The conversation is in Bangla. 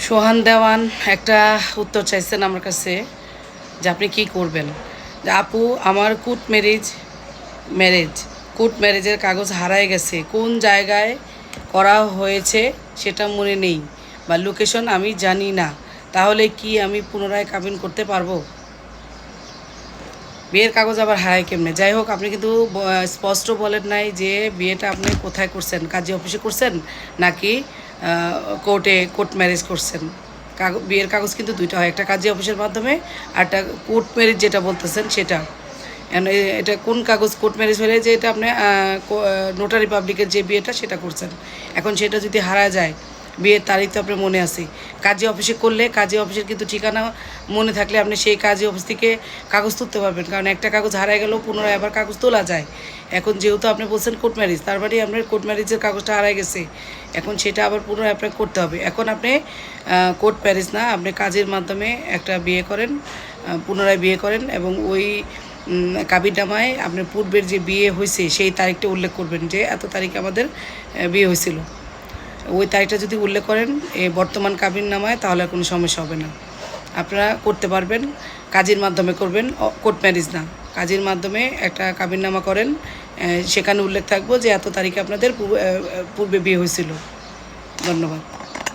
সোহান দেওয়ান একটা উত্তর চাইছেন আমার কাছে যে আপনি কী করবেন। যে আপু, আমার কোর্ট ম্যারেজের কাগজ হারায় গেছে, কোন জায়গায় করা হয়েছে সেটা মনে নেই বা লোকেশন আমি জানি না, তাহলে কি আমি পুনরায় কাবিন করতে পারবো? বিয়ের কাগজ আবার হারায় কেমনে? যাই হোক, আপনি কিন্তু স্পষ্ট বলেন নাই যে বিয়েটা আপনি কোথায় করছেন, কাজী অফিসে করছেন নাকি কোর্ট ম্যারেজ করছেন। বিয়ের কাগজ কিন্তু দুইটা হয়, একটা কাজী অফিসের মাধ্যমে আর একটা কোর্ট ম্যারেজ যেটা বলতেছেন সেটা। এটা কোন কাগজ? কোর্ট ম্যারেজ হলে যে এটা আপনি নোটারি পাবলিকের যে বিয়েটা সেটা করছেন। এখন সেটা যদি হারা যায়, বিয়ের তারিখ তো আপনার মনে আছে, কাজী অফিসে করলে কাজী অফিসের কিন্তু ঠিকানা মনে থাকলে আপনি সেই কাজী অফিস থেকে কাগজ তুলতে পারবেন, কারণ একটা কাগজ হারায় গেলেও পুনরায় আবার কাগজ তোলা যায়। এখন যেহেতু আপনি বলছেন কোর্ট ম্যারেজ, তার মানে আপনার কোর্ট ম্যারেজের কাগজটা হারায় গেছে, এখন সেটা আবার পুনরায় আপনাকে করতে হবে। এখন আপনি কোর্ট ম্যারেজ না, আপনি কাজের মাধ্যমে একটা বিয়ে করেন, পুনরায় বিয়ে করেন এবং ওই কাবিননামায় আপনার পূর্বের যে বিয়ে হয়েছে সেই তারিখটা উল্লেখ করবেন যে এত তারিখে আমাদের বিয়ে হয়েছিল। ওই তারিখটা যদি উল্লেখ করেন বর্তমান কাবিননামায়, তাহলে আর কোনো সমস্যা হবে না, আপনারা করতে পারবেন। কাজীর মাধ্যমে করবেন, কোর্ট ম্যারেজ না, কাজীর মাধ্যমে একটা কাবিননামা করেন, সেখানে উল্লেখ থাকবো যে এত তারিখে আপনাদের পূর্বে বিয়ে হয়েছিল। ধন্যবাদ।